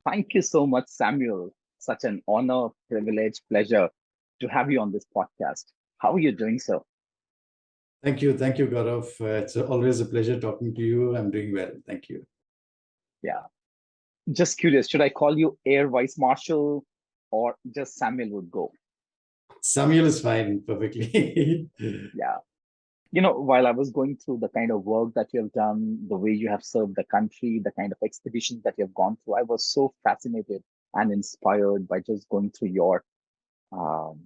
Thank you so much, Samuel. Such an honor, privilege, pleasure to have you on this podcast. How are you doing, sir? Thank you, Gaurav. It's always a pleasure talking to you. I'm doing well. Thank you. Yeah. Just curious, should I call you Air Vice Marshal or just Samuel would go? Samuel is fine, perfectly. Yeah. While I was going through the kind of work that you have done, the way you have served the country, the kind of expeditions that you have gone through, I was so fascinated and inspired by just going through your um,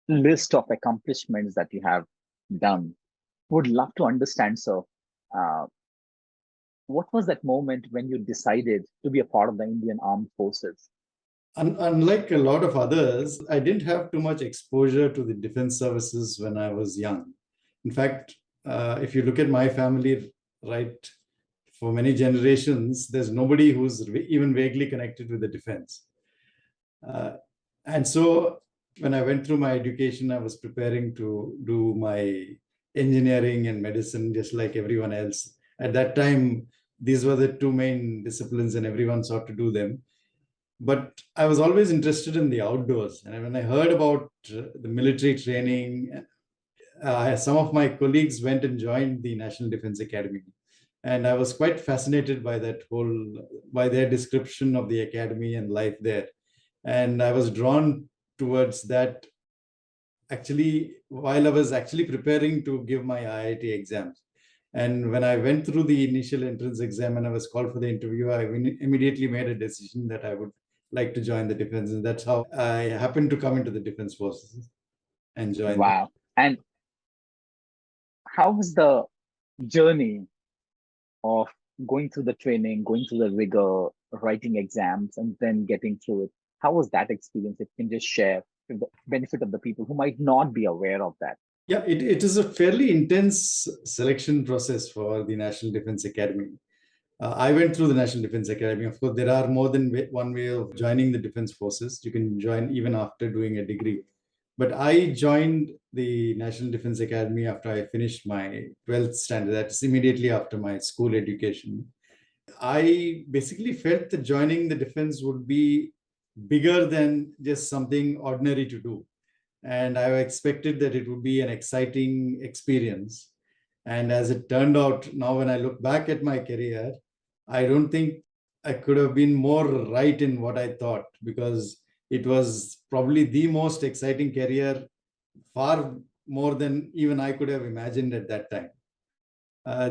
list of accomplishments that you have done. Would love to understand, sir. Uh, what was that moment when you decided to be a part of the Indian Armed Forces? Unlike a lot of others, I didn't have too much exposure to the defense services when I was young. In fact, if you look at my family, right, for many generations, there's nobody who's even vaguely connected with the defense. Uh, and so when I went through my education, I was preparing to do my engineering and medicine, just like everyone else. At that time, these were the two main disciplines, and everyone sought to do them. But I was always interested in the outdoors. And when I heard about the military training, some of my colleagues went and joined the National Defense Academy. And I was quite fascinated by by their description of the academy and life there. And I was drawn towards that actually while I was actually preparing to give my IIT exams. And when I went through the initial entrance exam and I was called for the interview, I immediately made a decision that I would like to join the defense. And that's how I happened to come into the defense forces and join them. Wow. And how was the journey of going through the training, going through the rigor, writing exams, and then getting through it? How was that experience? If you can just share for the benefit of the people who might not be aware of that. Yeah, it is a fairly intense selection process for the National Defense Academy. I went through the National Defense Academy. Of course, there are more than one way of joining the defense forces. You can join even after doing a degree. But I joined the National Defense Academy after I finished my 12th standard. That's immediately after my school education. I basically felt that joining the defense would be bigger than just something ordinary to do. And I expected that it would be an exciting experience. And as it turned out, now when I look back at my career, I don't think I could have been more right in what I thought, because it was probably the most exciting career, far more than even I could have imagined at that time.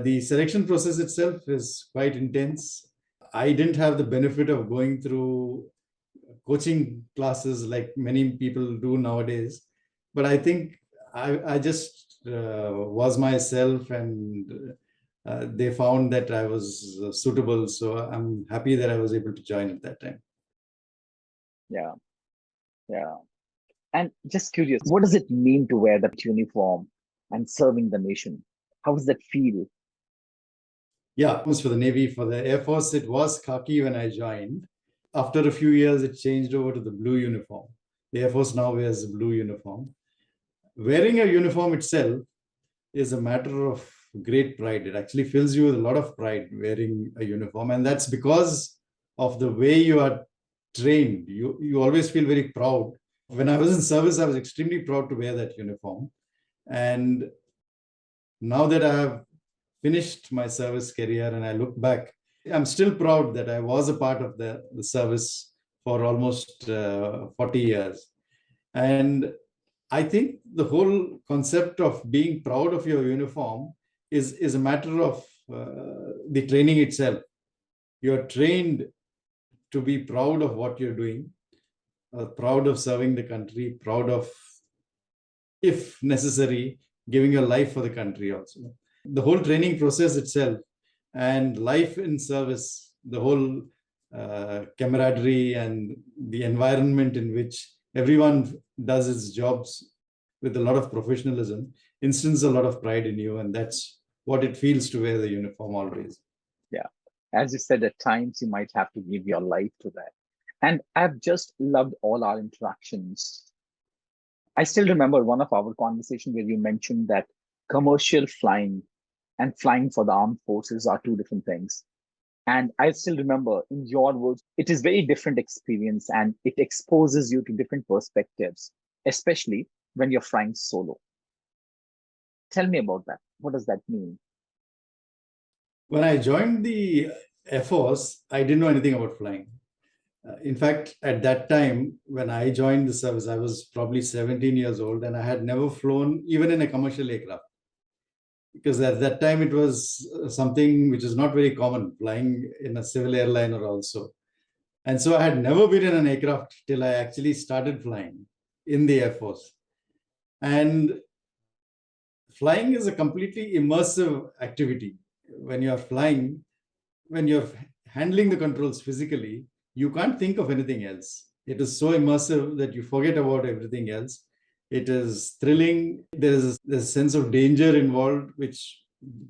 The selection process itself is quite intense. I didn't have the benefit of going through coaching classes like many people do nowadays, but I think I just was myself, and they found that I was suitable. So I'm happy that I was able to join at that time. Yeah, yeah. And just curious, what does it mean to wear that uniform and serving the nation? How does that feel? Yeah, it was for the Navy. For the Air Force, it was khaki when I joined. After a few years, it changed over to the blue uniform. The Air Force now wears a blue uniform. Wearing a uniform itself is a matter of great pride. It actually fills you with a lot of pride wearing a uniform. And that's because of the way you are trained. You always feel very proud. When I was in service, I was extremely proud to wear that uniform. And now that I have finished my service career and I look back, I'm still proud that I was a part of the service for almost 40 years. And I think the whole concept of being proud of your uniform is a matter of the training itself. You're trained to be proud of what you're doing, proud of serving the country, proud of, if necessary, giving your life for the country also. The whole training process itself and life in service, the whole camaraderie and the environment in which everyone does its jobs with a lot of professionalism instills a lot of pride in you. And that's what it feels to wear the uniform always. Yeah. As you said, at times you might have to give your life to that. And I've just loved all our interactions. I still remember one of our conversations where you mentioned that commercial flying and flying for the armed forces are two different things. And I still remember, in your words, it is very different experience and it exposes you to different perspectives, especially when you're flying solo. Tell me about that. What does that mean? When I joined the Air Force, I didn't know anything about flying. In fact, at that time, when I joined the service, I was probably 17 years old and I had never flown even in a commercial aircraft. Because at that time, it was something which is not very common, flying in a civil airliner also. And so I had never been in an aircraft till I actually started flying in the Air Force. And flying is a completely immersive activity. When you're flying, when you're handling the controls physically, you can't think of anything else. It is so immersive that you forget about everything else. It is thrilling. There's a sense of danger involved, which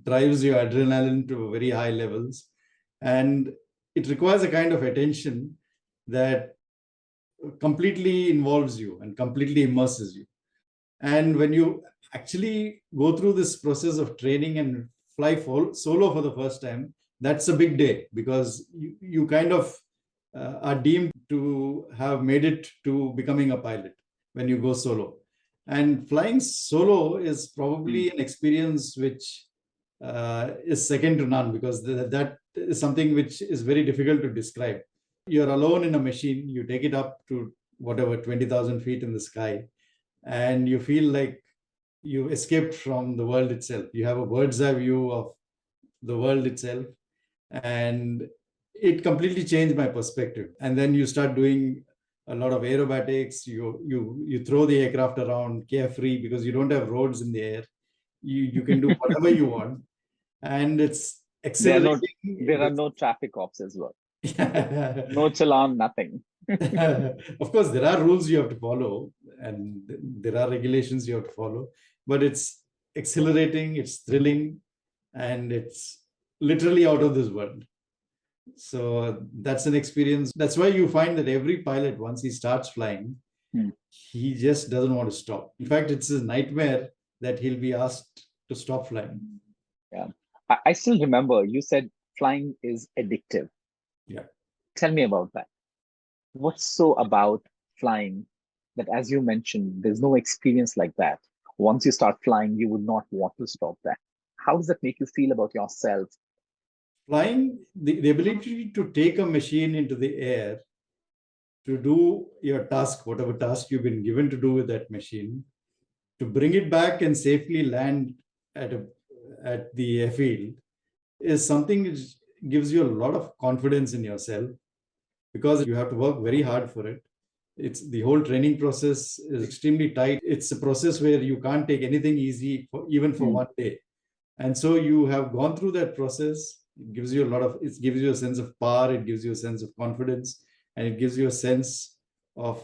drives your adrenaline to very high levels. And it requires a kind of attention that completely involves you and completely immerses you. And when you actually go through this process of training and fly solo for the first time, that's a big day because you kind of are deemed to have made it to becoming a pilot when you go solo. And flying solo is probably an experience which is second to none because that is something which is very difficult to describe. You're alone in a machine, you take it up to whatever, 20,000 feet in the sky, and you feel like you escaped from the world itself. You have a bird's eye view of the world itself, and it completely changed my perspective. And then you start doing a lot of aerobatics. You throw the aircraft around carefree because you don't have roads in the air. You can do whatever you want, and it's There are exhilarating. no traffic cops as well. No challan, nothing. Of course, there are rules you have to follow, and there are regulations you have to follow, but it's exhilarating, it's thrilling, and it's literally out of this world. So that's an experience. That's why you find that every pilot, once he starts flying, he just doesn't want to stop. In fact, it's a nightmare that he'll be asked to stop flying. Yeah. I still remember you said flying is addictive. Yeah. Tell me about that. What's so about flying that, as you mentioned, there's no experience like that? Once you start flying, you would not want to stop that. How does that make you feel about yourself? Flying, the ability to take a machine into the air, to do your task, whatever task you've been given to do with that machine, to bring it back and safely land at the airfield is something which gives you a lot of confidence in yourself because you have to work very hard for it. It's the whole training process is extremely tight. It's a process where you can't take anything easy even for one day. And so you have gone through that process. It gives you it gives you a sense of power. It gives you a sense of confidence, and it gives you a sense of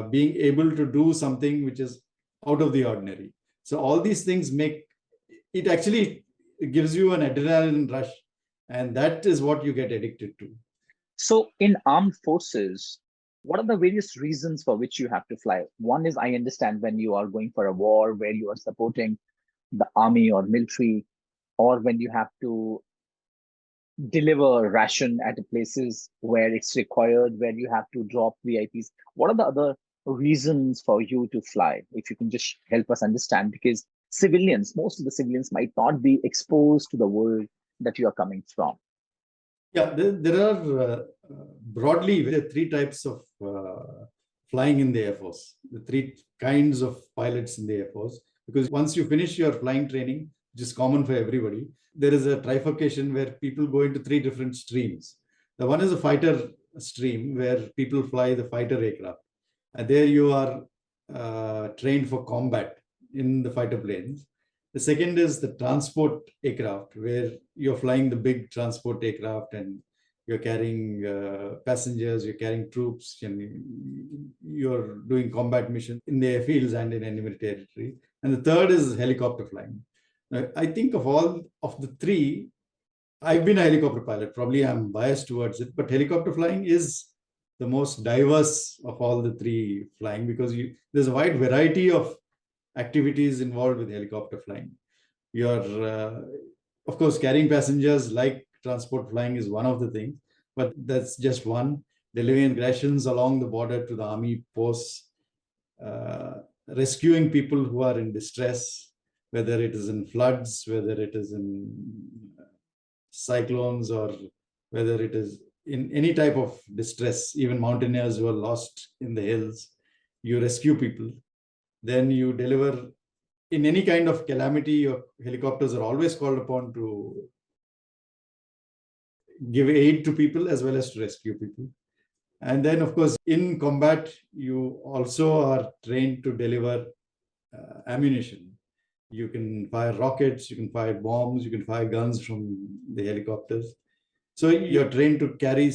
being able to do something which is out of the ordinary. So all these things make it actually gives you an adrenaline rush, and that is what you get addicted to. So, in armed forces, what are the various reasons for which you have to fly? One is, I understand, when you are going for a war where you are supporting the army or military, or when you have to deliver ration at places where it's required, where you have to drop VIPs. What are the other reasons for you to fly? If you can just help us understand, because most of the civilians might not be exposed to the world that you are coming from. Yeah, there are broadly there are three types of flying in the Air Force, the three kinds of pilots in the Air Force. Because once you finish your flying training, which is common for everybody, there is a trifurcation where people go into three different streams. The one is a fighter stream where people fly the fighter aircraft. And there you are trained for combat in the fighter planes. The second is the transport aircraft, where you're flying the big transport aircraft and you're carrying passengers, you're carrying troops, and you're doing combat missions in the airfields and in enemy territory. And the third is helicopter flying. Now, I think of all of the three, I've been a helicopter pilot. Probably I'm biased towards it, but helicopter flying is the most diverse of all the three flying because there's a wide variety of activities involved with helicopter flying. You're, of course, carrying passengers like transport flying is one of the things, but that's just one. Delivering rations along the border to the army posts, rescuing people who are in distress, whether it is in floods, whether it is in cyclones, or whether it is in any type of distress, even mountaineers who are lost in the hills, you rescue people. Then you deliver in any kind of calamity. Your helicopters are always called upon to give aid to people as well as to rescue people. And then, of course, in combat, you also are trained to deliver ammunition. You can fire rockets, you can fire bombs, you can fire guns from the helicopters. So you're trained to carry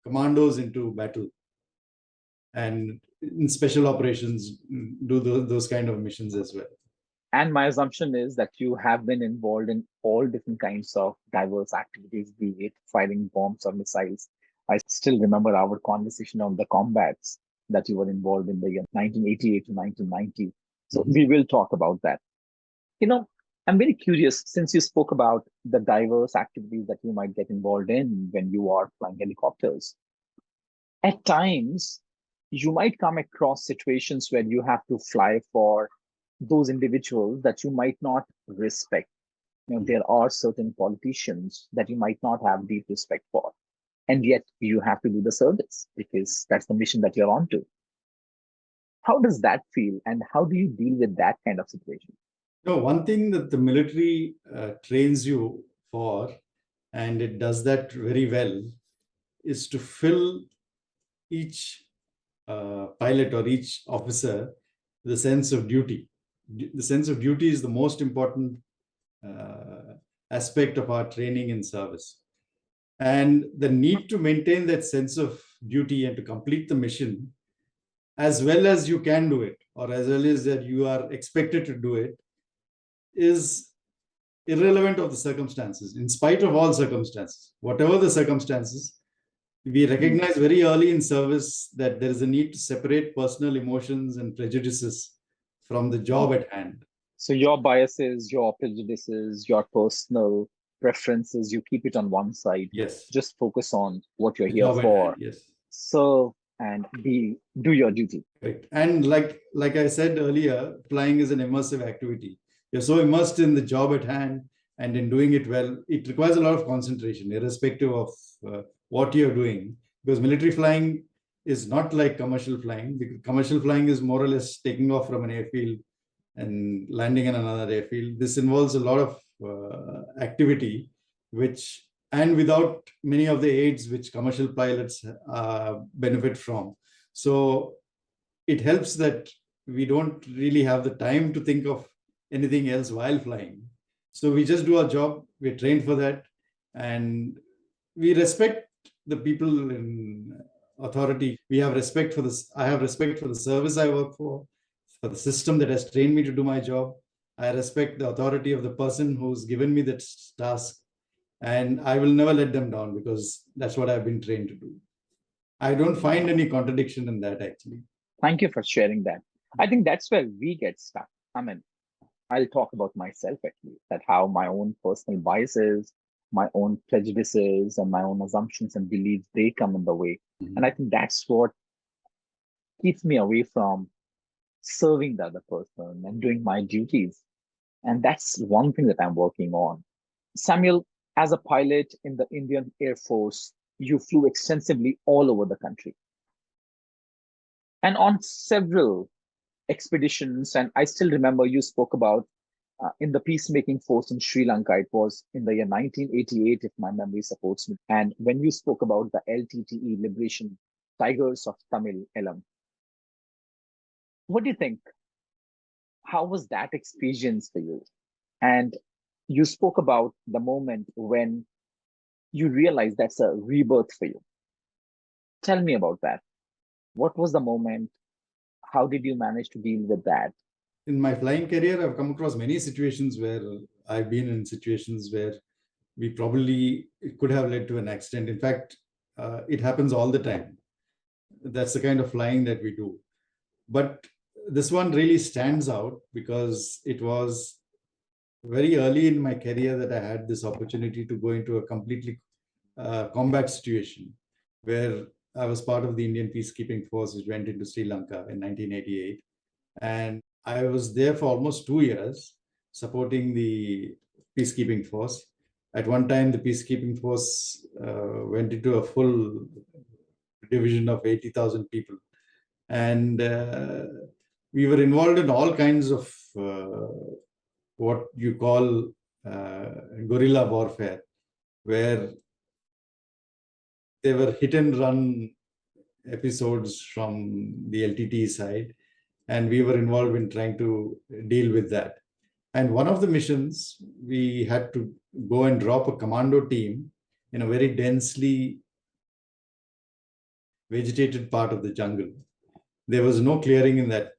commandos into battle, and in special operations do those kind of missions as well. And my assumption is that you have been involved in all different kinds of diverse activities, be it firing bombs or missiles. I still remember our conversation on the combats that you were involved in the year 1988 to 1990. So we will talk about that. I'm very curious, since you spoke about the diverse activities that you might get involved in when you are flying helicopters. At times, you might come across situations where you have to fly for those individuals that you might not respect. There are certain politicians that you might not have deep respect for, and yet you have to do the service because that's the mission that you're on to. How does that feel, and how do you deal with that kind of situation? No, one thing that the military trains you for, and it does that very well, is to fill each pilot or each officer the sense of duty. The sense of duty is the most important aspect of our training in service. And the need to maintain that sense of duty and to complete the mission as well as you can do it, or as well as that you are expected to do it, is irrelevant of the circumstances. In spite of all circumstances, whatever the circumstances, we recognize very early in service that there is a need to separate personal emotions and prejudices from the job at hand. So your biases, your prejudices, your personal preferences, you keep it on one side. Yes. Just focus on what you're The here job at for. hand, yes. Serve and do your duty. Right. And like I said earlier, flying is an immersive activity. You're so immersed in the job at hand and in doing it well, it requires a lot of concentration, irrespective of what you're doing. Because military flying is not like commercial flying. Because commercial flying is more or less taking off from an airfield and landing in another airfield. This involves a lot of activity, and without many of the aids which commercial pilots benefit from. So it helps that we don't really have the time to think of anything else while flying. So we just do our job, we're trained for that, and we respect the people in authority. We have respect for this. I have respect for the service I work for the system that has trained me to do my job. I respect the authority of the person who's given me that task, and I will never let them down because that's what I've been trained to do. I don't find any contradiction in that, actually. Thank you for sharing that. I think that's where we get stuck. I mean, I'll talk about myself actually, that how my own personal biases, my own prejudices, and my own assumptions and beliefs, they come in the way. And I think that's what keeps me away from serving the other person and doing my duties. And that's one thing that I'm working on. Samuel, as a pilot in the Indian Air Force, you flew extensively all over the country. And on several expeditions, and I still remember you spoke about in the peacemaking force in Sri Lanka, it was in the year 1988, if my memory supports me. And when you spoke about the LTTE Liberation Tigers of Tamil Elam, what do you think? How was that experience for you? And you spoke about the moment when you realized that's a rebirth for you. Tell me about that. What was the moment? How did you manage to deal with that? In my flying career, I've come across many situations where I've been in situations where it could have led to an accident. In fact, it happens all the time. That's the kind of flying that we do. But this one really stands out because it was very early in my career that I had this opportunity to go into a completely combat situation where I was part of the Indian peacekeeping force, which went into Sri Lanka in 1988. And I was there for almost 2 years supporting the peacekeeping force. At one time, the peacekeeping force went into a full division of 80,000 people. And we were involved in all kinds of what you call guerrilla warfare, where there were hit and run episodes from the LTT side, and we were involved in trying to deal with that. And one of the missions, we had to go and drop a commando team in a very densely vegetated part of the jungle. There was no clearing in that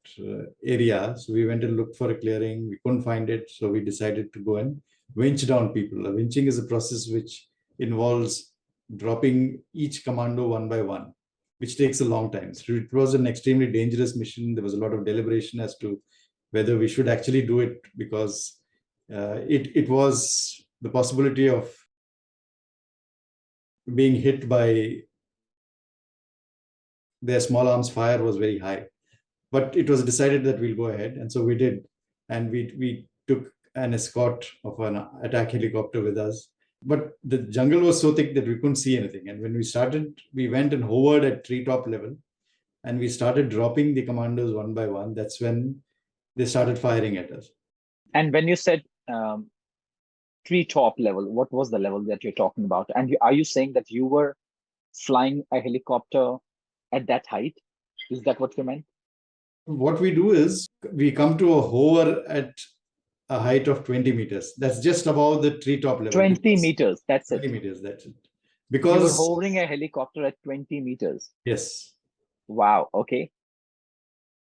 area. So we went and looked for a clearing. We couldn't find it. So we decided to go and winch down people. Winching is a process which involves dropping each commando one by one, which takes a long time. So it was an extremely dangerous mission. There was a lot of deliberation as to whether we should actually do it, because it was the possibility of being hit by their small arms fire was very high. But it was decided that we'll go ahead. And so we did. And we took an escort of an attack helicopter with us. But the jungle was so thick that we couldn't see anything. And when we started, we went and hovered at treetop level. And we started dropping the commandos one by one. That's when they started firing at us. And when you said treetop level, what was the level that you're talking about? And are you saying that you were flying a helicopter at that height? Is that what you meant? What we do is we come to a hover at a height of 20 meters. That's just above the treetop level. 20 meters, that's 20 it. meters, that's it. Because you were hovering a helicopter at 20 meters. Yes. Wow, okay.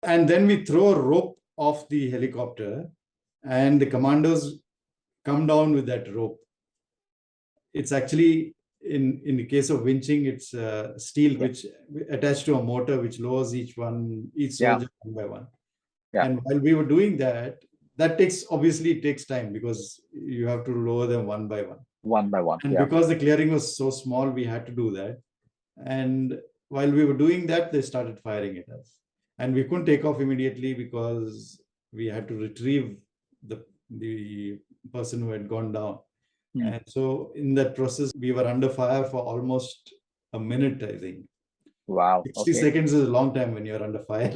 And then we throw a rope off the helicopter and the commandos come down with that rope. It's actually, in the case of winching, it's steel which attached to a motor which lowers each soldier one by one. And while we were doing that, obviously it takes time because you have to lower them one by one. One by one. And because the clearing was so small, we had to do that. And while we were doing that, they started firing at us. And we couldn't take off immediately because we had to retrieve the person who had gone down. And so in that process, we were under fire for almost a minute, I think. Wow. 60 seconds is a long time when you're under fire.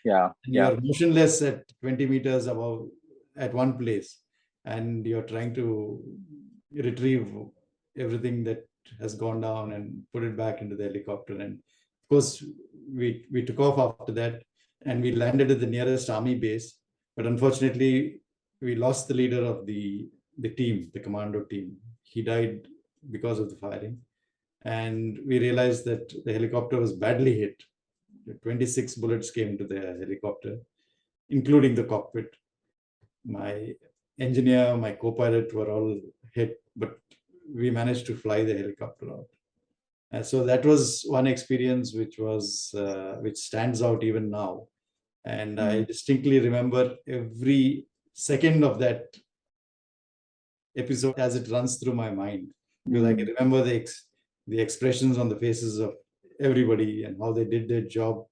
Yeah. You're motionless at 20 meters above at one place. And you're trying to retrieve everything that has gone down and put it back into the helicopter. And of course, we took off after that and we landed at the nearest army base. But unfortunately, we lost the leader of the team, the commando team. He died because of the firing. And we realized that the helicopter was badly hit. 26 bullets came to the helicopter, including the cockpit. My engineer, my co-pilot were all hit, but we managed to fly the helicopter out. And so that was one experience which stands out even now. And I distinctly remember every second of that episode as it runs through my mind, because I can remember the expressions on the faces of everybody and how they did their job.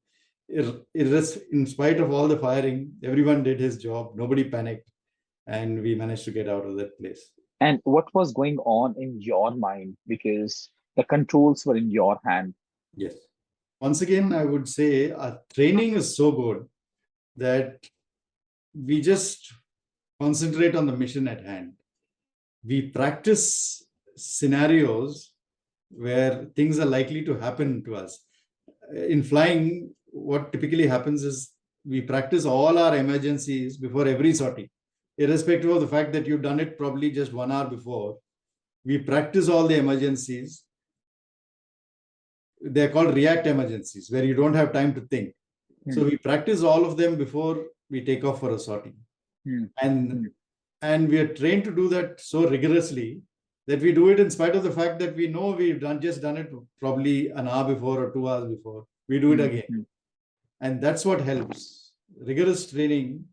In spite of all the firing, everyone did his job. Nobody panicked, and we managed to get out of that place. And what was going on in your mind? Because the controls were in your hand. Yes. Once again, I would say our training is so good that we just concentrate on the mission at hand. We practice scenarios where things are likely to happen to us. In flying, what typically happens is we practice all our emergencies before every sortie, irrespective of the fact that you've done it probably just 1 hour before. We practice all the emergencies. They're called react emergencies, where you don't have time to think. So we practice all of them before we take off for a sortie. And we are trained to do that so rigorously that we do it in spite of the fact that we know we've just done it probably an hour before or 2 hours before. We do it again. And that's what helps. Rigorous training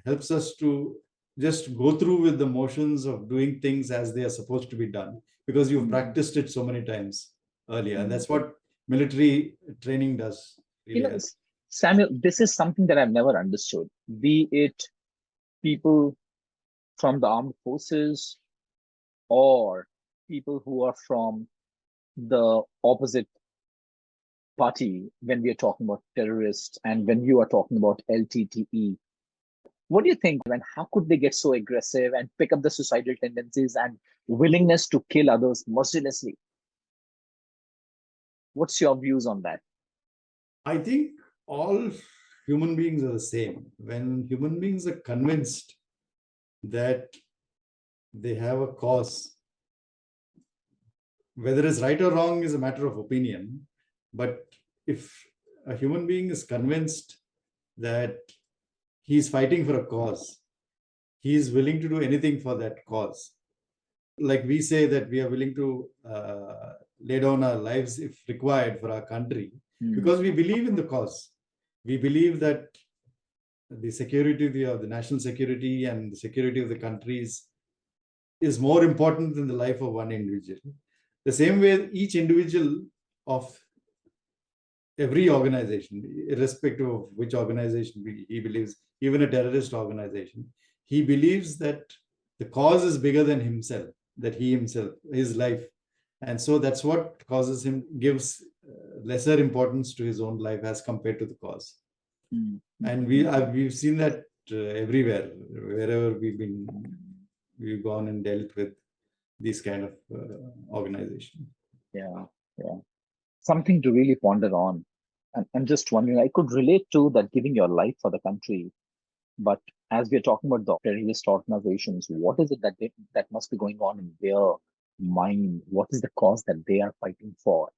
helps us to just go through with the motions of doing things as they are supposed to be done because you've practiced it so many times earlier. And that's what military training does You really know, well. Samuel, this is something that I've never understood. Be it people from the armed forces or people who are from the opposite party when we are talking about terrorists and when you are talking about LTTE. What do you think when how could they get so aggressive and pick up the suicidal tendencies and willingness to kill others mercilessly? What's your views on that? I think all human beings are the same. When human beings are convinced that they have a cause, whether it's right or wrong is a matter of opinion. But if a human being is convinced that he's fighting for a cause, he is willing to do anything for that cause. Like we say that we are willing to lay down our lives if required for our country because we believe in the cause. We believe that the security of the national security and the security of the countries is more important than the life of one individual. The same way, each individual of every organization, irrespective of which organization he believes, even a terrorist organization, he believes that the cause is bigger than himself, that he himself, his life. And so that's what causes him, gives lesser importance to his own life as compared to the cause. And we've seen that everywhere, wherever we've gone and dealt with these kind of organizations. Yeah, yeah. Something to really ponder on. And I'm just wondering, I could relate to that giving your life for the country. But as we're talking about the terrorist organizations, what is it that must be going on in their mind? What is the cause that they are fighting for?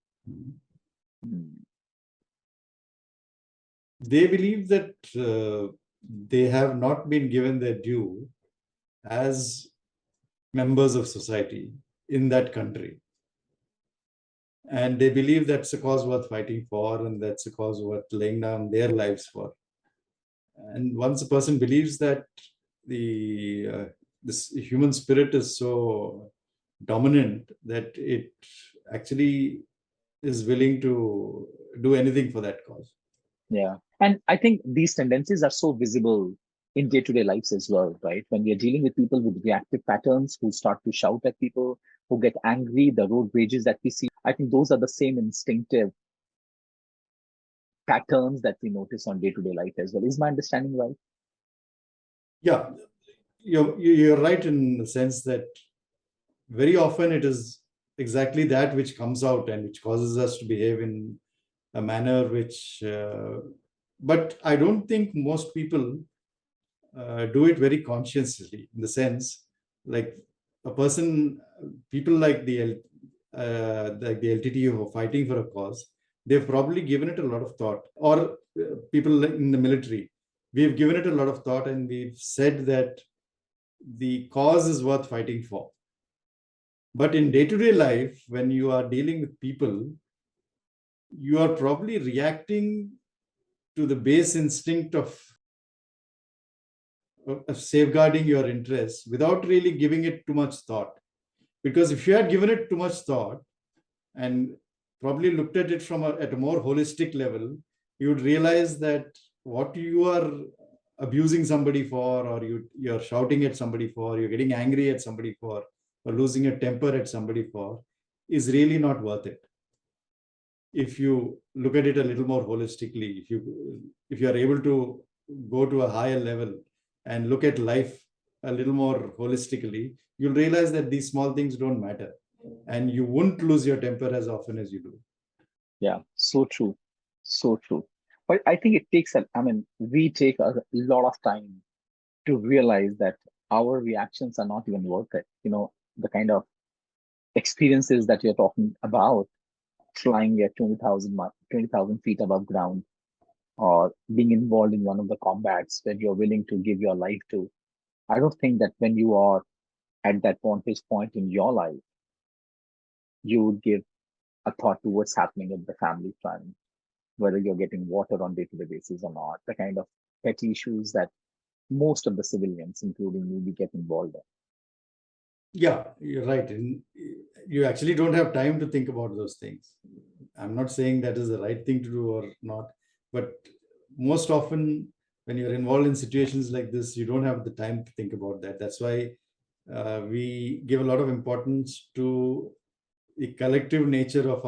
They believe that they have not been given their due as members of society in that country. And they believe that's a cause worth fighting for, and that's a cause worth laying down their lives for. And once a person believes that this human spirit is so dominant that it actually is willing to do anything for that cause. Yeah. And I think these tendencies are so visible in day-to-day lives as well, right? When we are dealing with people with reactive patterns who start to shout at people, who get angry, the road rages that we see, I think those are the same instinctive patterns that we notice on day-to-day life as well. Is my understanding right? Yeah, you're right in the sense that very often it is exactly that which comes out and which causes us to behave in a manner which but I don't think most people do it very consciously, in the sense like a person, people like the LTT who are fighting for a cause, they've probably given it a lot of thought, or people in the military, we've given it a lot of thought and we've said that the cause is worth fighting for. But in day-to-day life, when you are dealing with people, you are probably reacting to the base instinct of safeguarding your interests without really giving it too much thought. Because if you had given it too much thought and probably looked at it at a more holistic level, you would realize that what you are abusing somebody for, or you're shouting at somebody for, you're getting angry at somebody for, or losing a temper at somebody for, is really not worth it. If you look at it a little more holistically, if you are able to go to a higher level and look at life a little more holistically, you'll realize that these small things don't matter and you won't lose your temper as often as you do. Yeah, so true. So true. But I think it takes, I mean, we take a lot of time to realize that our reactions are not even worth it. You know, the kind of experiences that you're talking about, flying at 20,000 feet above ground, or being involved in one of the combats where you're willing to give your life to. I don't think that when you are at that vantage point in your life, you would give a thought to what's happening at the family front, whether you're getting water on day-to-day basis or not, the kind of petty issues that most of the civilians, including me, we get involved in. Yeah, you're right. And you actually don't have time to think about those things. I'm not saying that is the right thing to do or not, but most often when you're involved in situations like this, you don't have the time to think about that. That's why we give a lot of importance to the collective nature of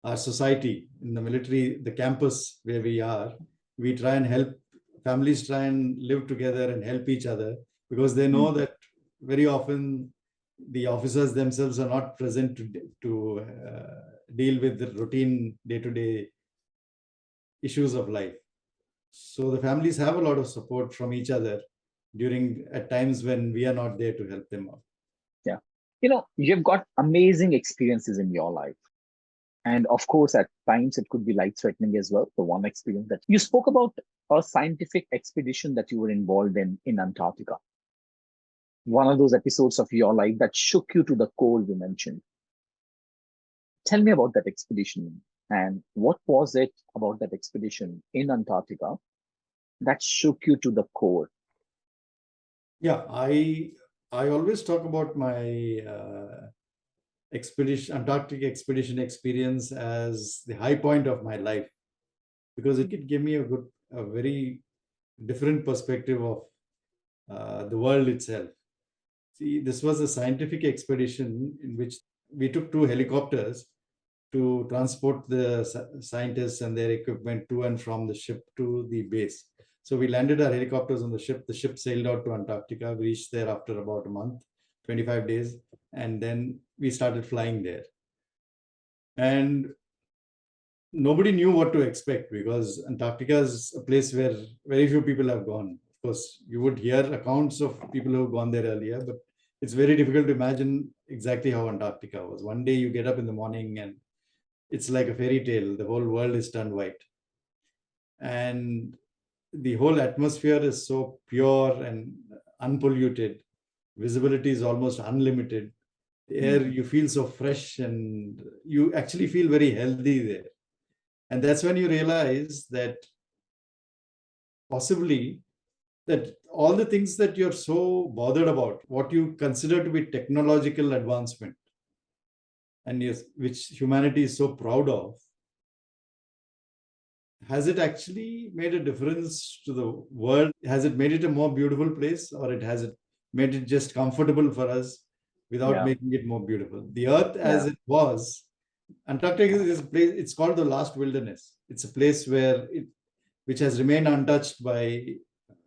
our society. In the military, the campus where we are, we try and help families try and live together and help each other, because they know that very often the officers themselves are not present to deal with the routine day-to-day issues of life. So the families have a lot of support from each other during at times when we are not there to help them out. Yeah. You've got amazing experiences in your life. And of course, at times it could be life-threatening as well. The one experience that you spoke about, a scientific expedition that you were involved in Antarctica. One of those episodes of your life that shook you to the core, you mentioned. Tell me about that expedition, and what was it about that expedition in Antarctica that shook you to the core? Yeah, I always talk about my Antarctic expedition experience as the high point of my life, because it gave me a very different perspective of the world itself. See, this was a scientific expedition in which we took two helicopters to transport the scientists and their equipment to and from the ship to the base. So we landed our helicopters on the ship. The ship sailed out to Antarctica. We reached there after about a month, 25 days, and then we started flying there. And nobody knew what to expect, because Antarctica is a place where very few people have gone. Of course, you would hear accounts of people who have gone there earlier, but it's very difficult to imagine exactly how Antarctica was. One day you get up in the morning and it's like a fairy tale. The whole world is turned white. And the whole atmosphere is so pure and unpolluted. Visibility is almost unlimited. The air, you feel so fresh, and you actually feel very healthy there. And that's when you realize that possibly that all the things that you're so bothered about, what you consider to be technological advancement, and yes, which humanity is so proud of, has it actually made a difference to the world? Has it made it a more beautiful place, or has it made it just comfortable for us without making it more beautiful? The earth as it was, Antarctica is a place, it's called the last wilderness. It's a place which has remained untouched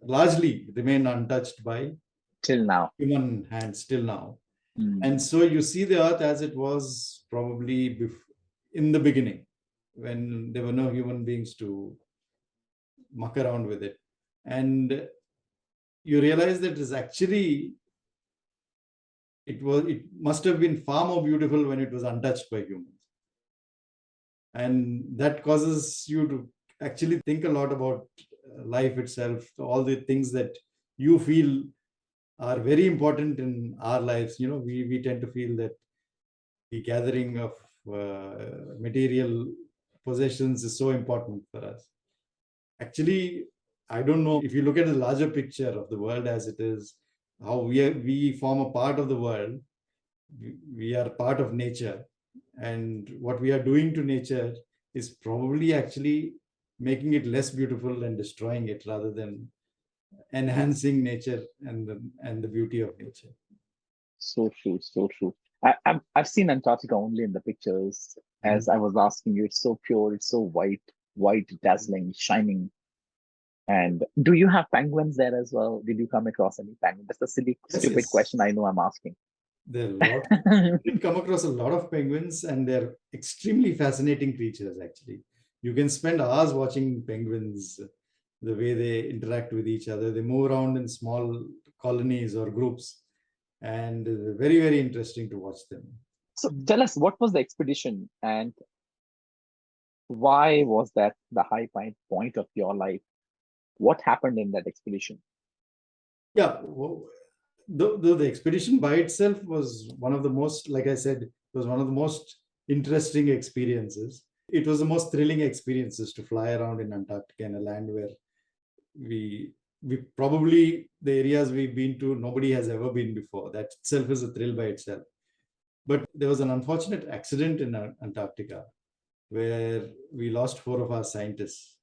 largely remained untouched by till now human hands till now. And so you see the earth as it was probably in the beginning, when there were no human beings to muck around with it. And you realize that it must have been far more beautiful when it was untouched by humans. And that causes you to actually think a lot about life itself, all the things that you feel are very important in our lives. We tend to feel that the gathering of material possessions is so important for us. Actually, I don't know, if you look at the larger picture of the world as it is, how we form a part of the world, we are part of nature, and what we are doing to nature is probably actually making it less beautiful and destroying it, rather than enhancing nature and the beauty of nature. So true, so true. I've seen Antarctica only in the pictures. As I was asking you, it's so pure, it's so white, dazzling, shining. And do you have penguins there as well? Did you come across any penguins? That's a silly, stupid question. I know I'm asking. There are a lot. Come across a lot of penguins, and they're extremely fascinating creatures. Actually, you can spend hours watching penguins, the way they interact with each other. They move around in small colonies or groups, and very, very interesting to watch them. So tell us, what was the expedition, and why was that the high point of your life? What happened in that expedition? Yeah, well, the expedition by itself was one of the most, like I said, was one of the most interesting experiences. It was the most thrilling experiences to fly around in Antarctica, in a land where we probably, the areas we've been to, nobody has ever been before. That itself is a thrill by itself. But there was an unfortunate accident in Antarctica where we lost 4 of our scientists.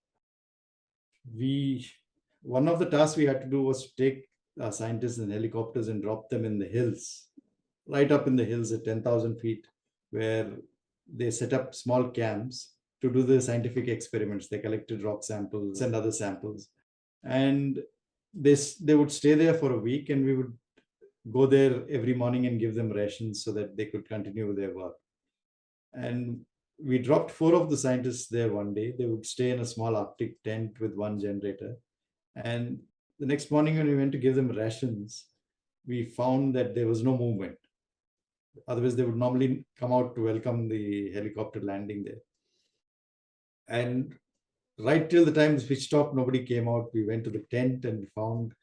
One of the tasks we had to do was to take our scientists in helicopters and drop them in the hills, right up in the hills at 10,000 feet, where they set up small camps to do the scientific experiments. They collected rock samples and other samples. And they would stay there for a week, and we would go there every morning and give them rations so that they could continue with their work. And we dropped 4 of the scientists there one day. They would stay in a small Arctic tent with one generator. And the next morning, when we went to give them rations, we found that there was no movement. Otherwise, they would normally come out to welcome the helicopter landing there. And right till the time the switch stopped, nobody came out. We went to the tent and we found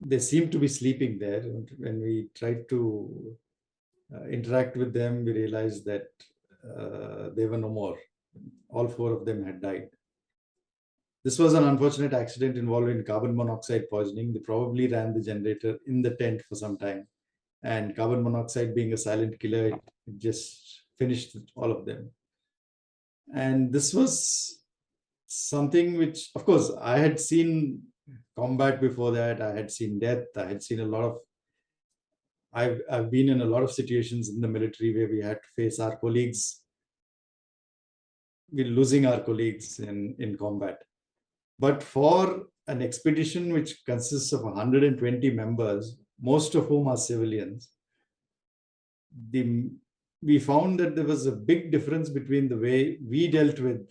they seemed to be sleeping there. And when we tried to interact with them, we realized that they were no more. All 4 of them had died. This was an unfortunate accident involving carbon monoxide poisoning. They probably ran the generator in the tent for some time. And carbon monoxide being a silent killer, it just finished all of them. And this was something which, of course, I had seen combat before that. I had seen death. I had seen a lot of, I've been in a lot of situations in the military where we had to face our colleagues. We're losing our colleagues in combat. But for an expedition which consists of 120 members, most of whom are civilians, we found that there was a big difference between the way we dealt with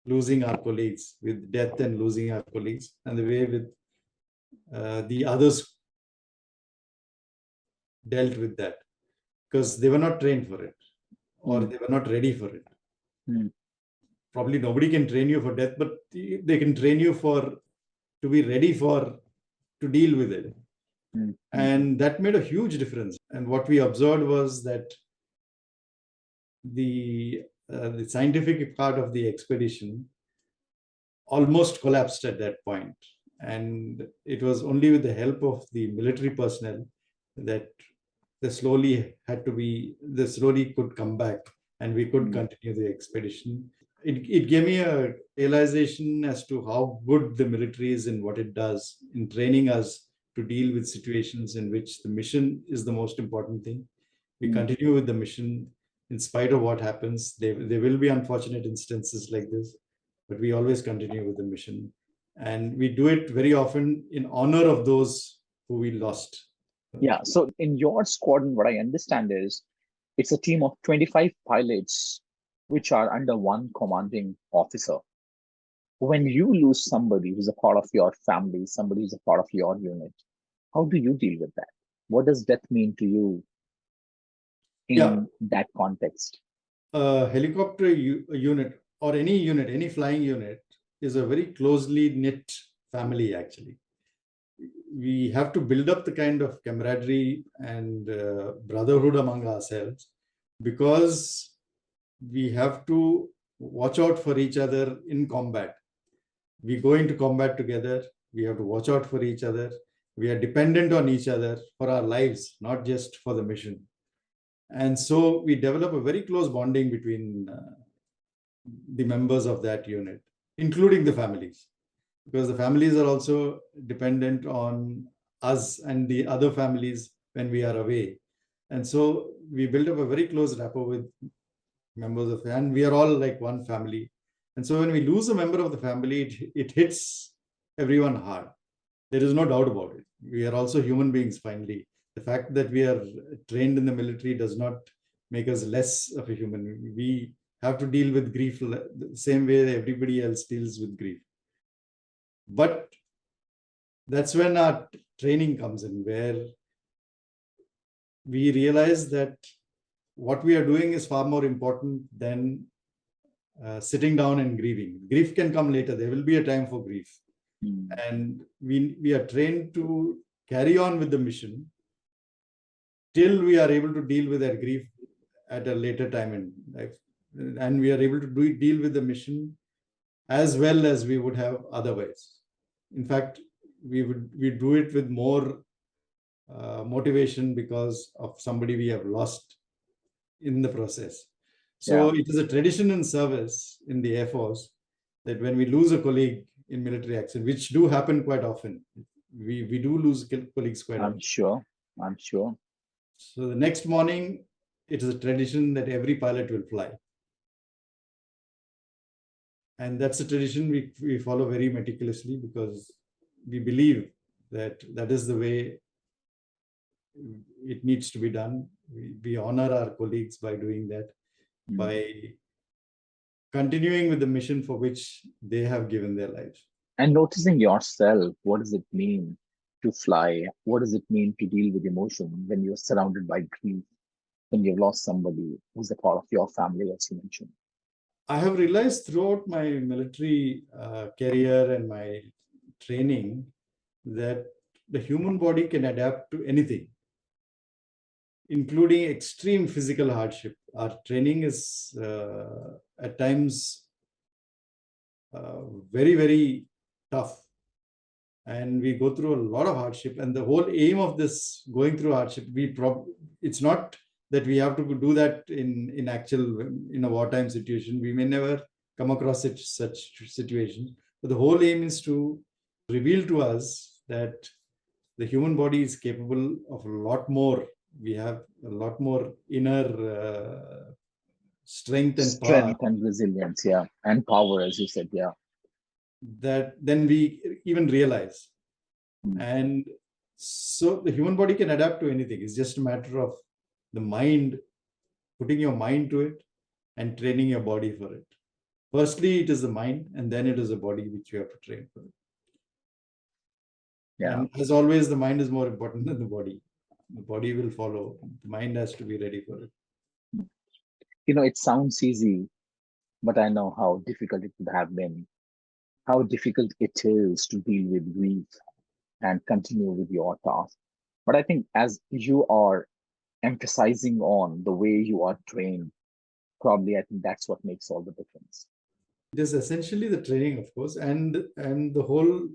losing our colleagues, with death and losing our colleagues, and the way with the others dealt with that, because they were not trained for it, or they were not ready for it. Probably nobody can train you for death, but they can train you to be ready to deal with it. And that made a huge difference. And what we observed was that the scientific part of the expedition almost collapsed at that point. And it was only with the help of the military personnel that they slowly could come back and we could continue the expedition. It gave me a realization as to how good the military is in what it does in training us to deal with situations in which the mission is the most important thing. We continue with the mission in spite of what happens. There will be unfortunate instances like this, but we always continue with the mission. And we do it very often in honor of those who we lost. Yeah. So in your squadron, what I understand is it's a team of 25 pilots, which are under one commanding officer. When you lose somebody who's a part of your family, somebody who's a part of your unit, how do you deal with that? What does death mean to you in that context? A helicopter unit or any flying unit is a very closely knit family, actually. We have to build up the kind of camaraderie and brotherhood among ourselves, because we have to watch out for each other in combat. We go into combat together. We have to watch out for each other. We are dependent on each other for our lives, not just for the mission. And so we develop a very close bonding between the members of that unit, including the families, because the families are also dependent on us and the other families when we are away. And so we build up a very close rapport with members of, and we are all like one family. And so when we lose a member of the family, it hits everyone hard. There is no doubt about it. We are also human beings, finally. The fact that we are trained in the military does not make us less of a human. We have to deal with grief the same way everybody else deals with grief. But that's when our training comes in, where we realize that what we are doing is far more important than sitting down and grieving. Grief can come later. There will be a time for grief. And we are trained to carry on with the mission till we are able to deal with that grief at a later time in life. And we are able to deal with the mission as well as we would have otherwise. In fact, we do it with more motivation because of somebody we have lost in the process. So it is a tradition in service in the Air Force that when we lose a colleague in military action, which do happen quite often, we do lose colleagues quite often. I'm sure. So the next morning, it is a tradition that every pilot will fly. And that's a tradition we follow very meticulously because we believe that that is the way it needs to be done. We honor our colleagues by doing that, by continuing with the mission for which they have given their lives. And noticing yourself, what does it mean to fly? What does it mean to deal with emotion when you're surrounded by grief, when you've lost somebody who's a part of your family, as you mentioned? I have realized throughout my military career and my training that the human body can adapt to anything, including extreme physical hardship. Our training is at times very, very tough. And we go through a lot of hardship. And the whole aim of this going through hardship, it's not that we have to do that in a wartime situation. We may never come across such situations. But the whole aim is to reveal to us that the human body is capable of a lot more. We have a lot more inner strength and power. And resilience, and power, as you said, that then we even realize. And so the human body can adapt to anything. It's just a matter of the mind, putting your mind to it and training your body for it. Firstly, it is the mind, and then it is the body which you have to train for it. And as always, the mind is more important than the body. The body will follow. The mind has to be ready for it. It sounds easy, but I know how difficult it would have been, how difficult it is to deal with grief and continue with your task. But I think as you are emphasizing on the way you are trained, probably I think that's what makes all the difference. It is essentially the training, of course, and the whole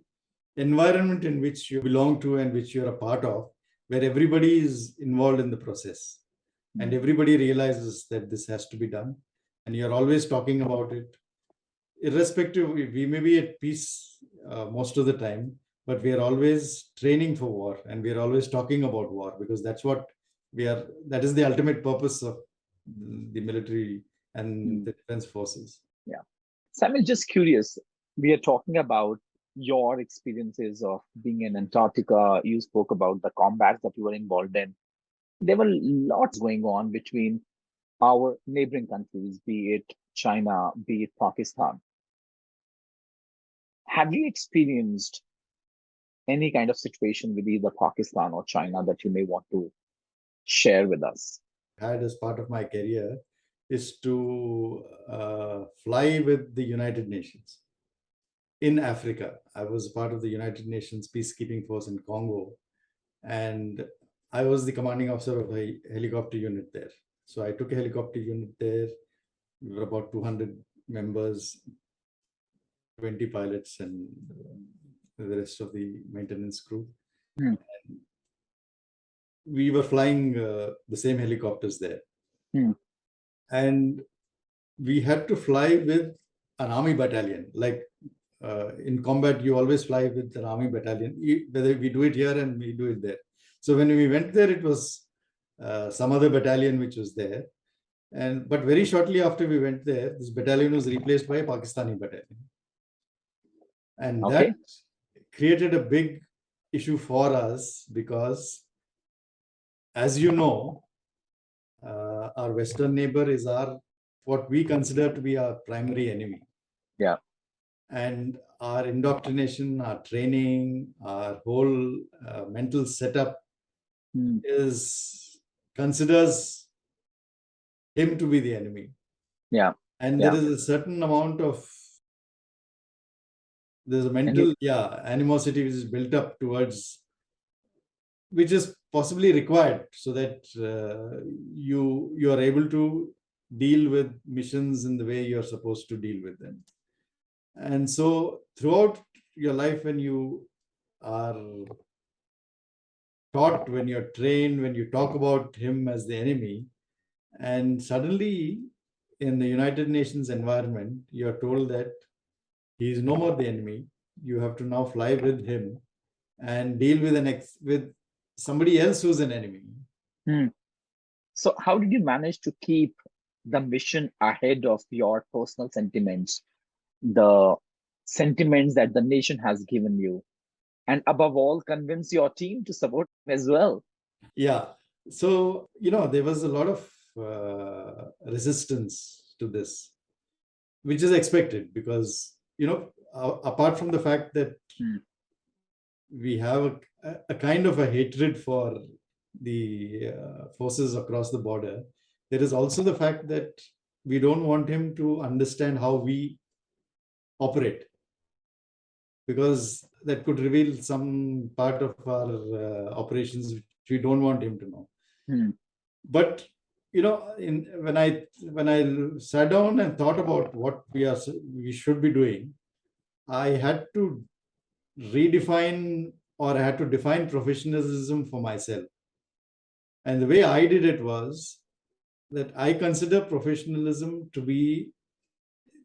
environment in which you belong to and which you're a part of, where everybody is involved in the process and everybody realizes that this has to be done. And you're always talking about it. Irrespective, we may be at peace most of the time, but we are always training for war and we are always talking about war because that's what that is the ultimate purpose of the military and the defense forces. Samuel, just curious, we are talking about your experiences of being in Antarctica. You spoke about the combats that you were involved in. There were lots going on between our neighboring countries, be it China, be it Pakistan. Have you experienced any kind of situation with either Pakistan or China that you may want to share with us? Had as part of my career is to fly with the United Nations in Africa. I was part of the United Nations peacekeeping force in Congo, and I was the commanding officer of a helicopter unit there. So I took a helicopter unit there. We were about 200 members, 20 pilots, and the rest of the maintenance crew. We were flying the same helicopters there. And we had to fly with an army battalion. Like in combat, you always fly with an army battalion, whether we do it here and we do it there. So when we went there, it was some other battalion which was there. But very shortly after we went there, this battalion was replaced by a Pakistani battalion. And that created a big issue for us because, as you know, our Western neighbor is what we consider to be our primary enemy. And our indoctrination, our training, our whole mental setup considers him to be the enemy. And there is a certain amount of there's a mental animosity which is built up towards, which is possibly required so that you are able to deal with missions in the way you're supposed to deal with them. And so throughout your life, when you are taught, when you're trained, when you talk about him as the enemy, and suddenly in the United Nations environment, you're told that he is no more the enemy. You have to now fly with him and deal with with somebody else who's an enemy. Hmm. So, how did you manage to keep the mission ahead of your personal sentiments, the sentiments that the nation has given you, and above all, convince your team to support as well? Yeah. So, there was a lot of resistance to this, which is expected because, apart from the fact that Hmm. we have a kind of a hatred for the forces across the border, there is also the fact that we don't want him to understand how we operate, because that could reveal some part of our operations which we don't want him to know. Hmm. But when I sat down and thought about what we should be doing, I had to redefine, or I had to define professionalism for myself. And the way I did it was that I consider professionalism to be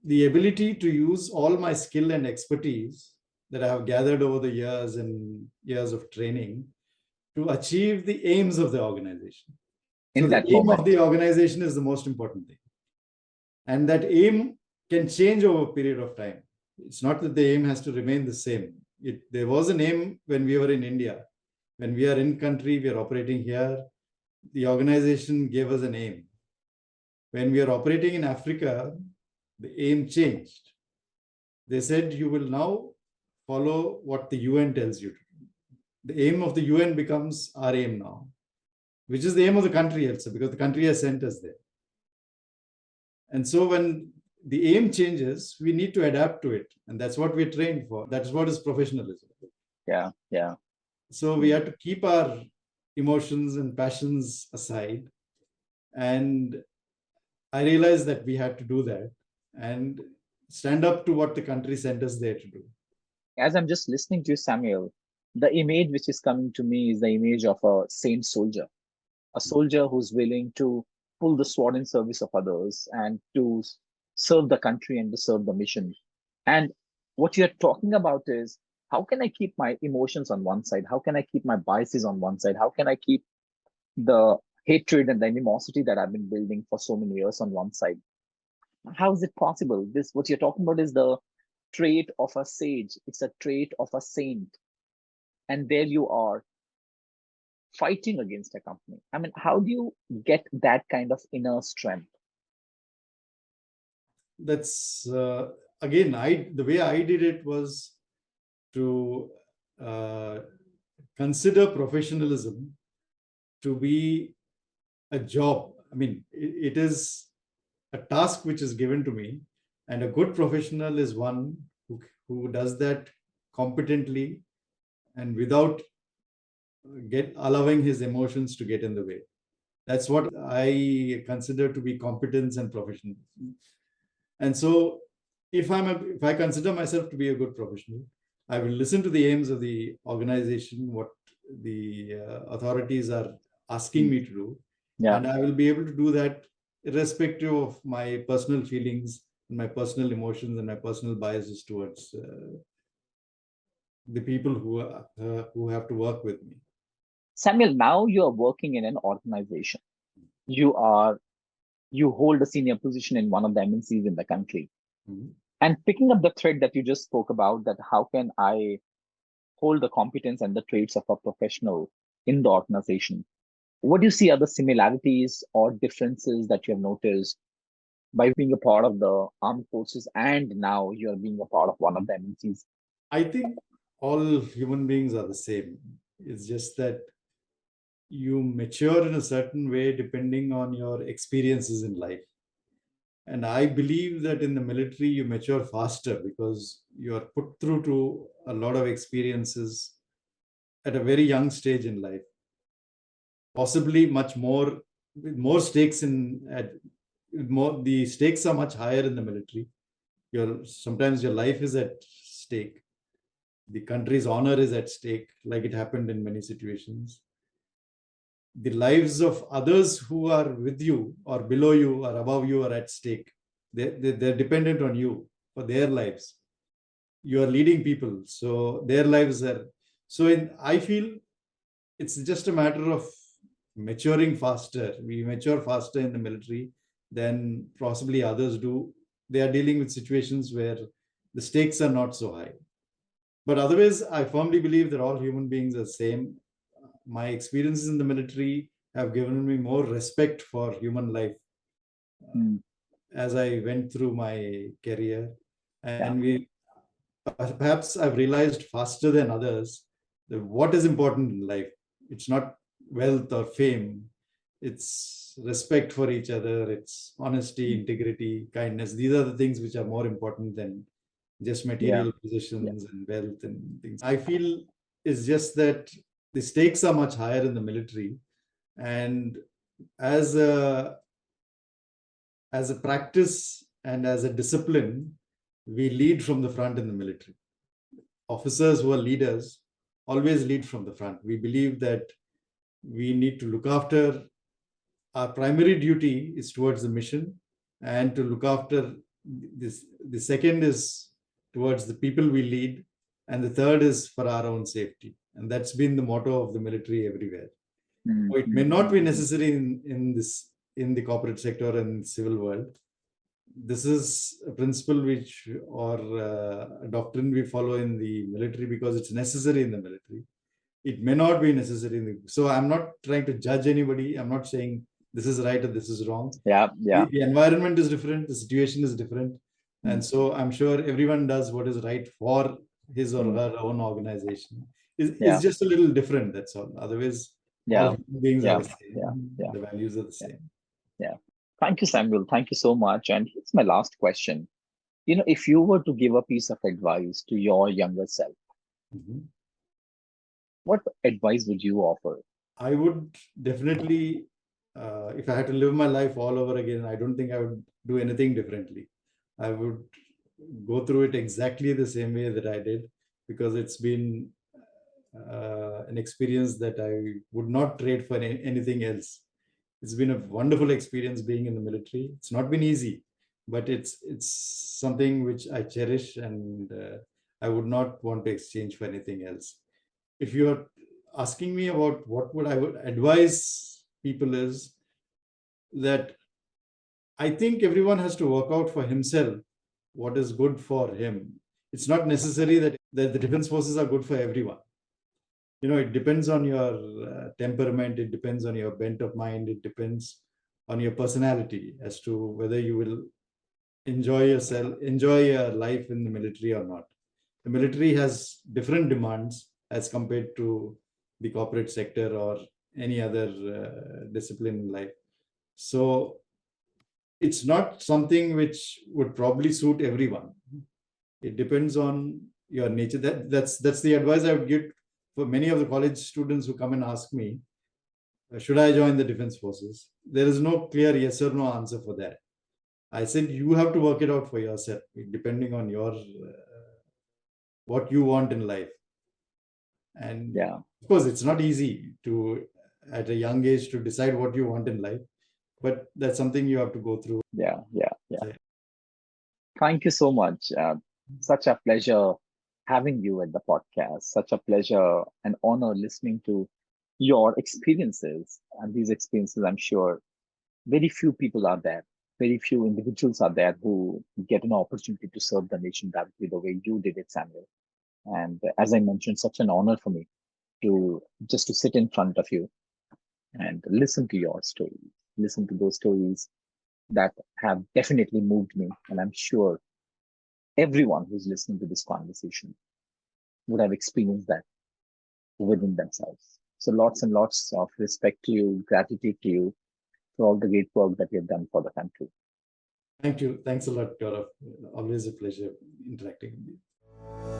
the ability to use all my skill and expertise that I have gathered over the years and years of training to achieve the aims of the organization. So In the that aim of moment. the organization is the most important thing. And that aim can change over a period of time. It's not that the aim has to remain the same. There was an aim when we were in India. When we are in country, we are operating here, the organization gave us an aim. When we are operating in Africa, the aim changed. They said you will now follow what the UN tells you to do. The aim of the UN becomes our aim now, which is the aim of the country also, because the country has sent us there. And so when the aim changes, we need to adapt to it. And that's what we're trained for. That's what is professionalism. Yeah, yeah. So we have to keep our emotions and passions aside. And I realized that we had to do that and stand up to what the country sent us there to do. As I'm just listening to you, Samuel, the image which is coming to me is the image of a saint soldier, a soldier who's willing to pull the sword in service of others and to serve the country and to serve the mission. And what you're talking about is, how can I keep my emotions on one side? How can I keep my biases on one side? How can I keep the hatred and the animosity that I've been building for so many years on one side? How is it possible? This, what you're talking about, is the trait of a sage. It's a trait of a saint. And there you are fighting against a company. I mean, how do you get that kind of inner strength? That's again, the way I did it was to uh, consider professionalism to be a job. I mean, it is a task which is given to me, and a good professional is one who does that competently and without allowing his emotions to get in the way. That's what I consider to be competence and professionalism. And so, if I consider myself to be a good professional, I will listen to the aims of the organization, what the authorities are asking Mm. me to do, Yeah. and I will be able to do that irrespective of my personal feelings and my personal emotions and my personal biases towards the people who have to work with me. Samuel, now you're working in an organization. You are you hold a senior position in one of the MNCs in the country. Mhm. And picking up the thread that you just spoke about, that how can I hold the competence and the traits of a professional in the organization? What do you see are the similarities or differences that you have noticed by being a part of the armed forces and now you're being a part of one of the MNCs? I think all human beings are the same. It's just that you mature in a certain way depending on your experiences in life. And I believe that in the military, you mature faster because you are put through to a lot of experiences at a very young stage in life, possibly much more, with more stakes in, at more, the stakes are much higher in the military. Sometimes your life is at stake. The country's honor is at stake, like it happened in many situations. The lives of others who are with you or below you or above you are at stake. They're dependent on you for their lives. You are leading people, so their lives are. I feel it's just a matter of maturing faster. We mature faster in the military than possibly others do. They are dealing with situations where the stakes are not so high. But otherwise, I firmly believe that all human beings are the same. My experiences in the military have given me more respect for human life Mm. as I went through my career. Yeah. And perhaps I've realized faster than others that what is important in life. It's not wealth or fame. It's respect for each other. It's honesty, Mm. integrity, kindness. These are the things which are more important than just Yeah. material Yeah. possessions and wealth and things. I feel it's just that the stakes are much higher in the military, and as a practice and as a discipline, we lead from the front in the military. Officers who are leaders always lead from the front. We believe that we need to look after, our primary duty is towards the mission, and to look after this. The second is towards the people we lead, and the third is for our own safety. And that's been the motto of the military everywhere. Mm. It may Mm. not Mm. be Mm. necessary in the corporate sector and civil world. This is a principle which, or a doctrine we follow in the military because it's necessary in the military. It may not be necessary in the. So I'm not trying to judge anybody. I'm not saying this is right or this is wrong. Yeah. Yeah. The environment is different. The situation is different. Mm. And so I'm sure everyone does what is right for his or Mm. her own organization. Yeah. It's just a little different. That's all. Otherwise, all Yeah. human beings are Yeah. the Yeah. same. Yeah. The values are the Yeah. same. Yeah. Thank you, Samuel. Thank you so much. And here's my last question. If you were to give a piece of advice to your younger self, Mhm. what advice would you offer? I would definitely, if I had to live my life all over again, I don't think I would do anything differently. I would go through it exactly the same way that I did, because it's been an experience that I would not trade for anything else. It's been a wonderful experience being in the military. It's not been easy, but it's something which I cherish, and I would not want to exchange for anything else. If you're asking me about what would I would advise people, is that I think everyone has to work out for himself what is good for him. It's not necessary that the defense forces are good for everyone. It depends on your temperament, it depends on your bent of mind, it depends on your personality as to whether you will enjoy your life in the military or not. The military has different demands as compared to the corporate sector or any other discipline in life. So it's not something which would probably suit everyone. It depends on your nature. That's the advice I would give for many of the college students who come and ask me, should I join the defense forces? There is no clear yes or no answer for that. I said you have to work it out for yourself, depending on your what you want in life. And Yeah. of course, it's not easy to, at a young age, to decide what you want in life, but that's something you have to go through. Yeah. Yeah. Yeah. Thank you so much. Such a pleasure having you at the podcast. Such a pleasure and honor listening to your experiences. And these experiences, I'm sure very few people are there. Very few individuals are there who get an opportunity to serve the nation directly the way you did it, Samuel. And as I mentioned, such an honor for me to just to sit in front of you and listen to your stories, listen to those stories that have definitely moved me. And I'm sure everyone who's listening to this conversation would have experienced that within themselves. So lots and lots of respect to you, gratitude to you for all the great work that you've done for the country. Thank you. Thanks a lot, Gaurav. Always a pleasure interacting with you.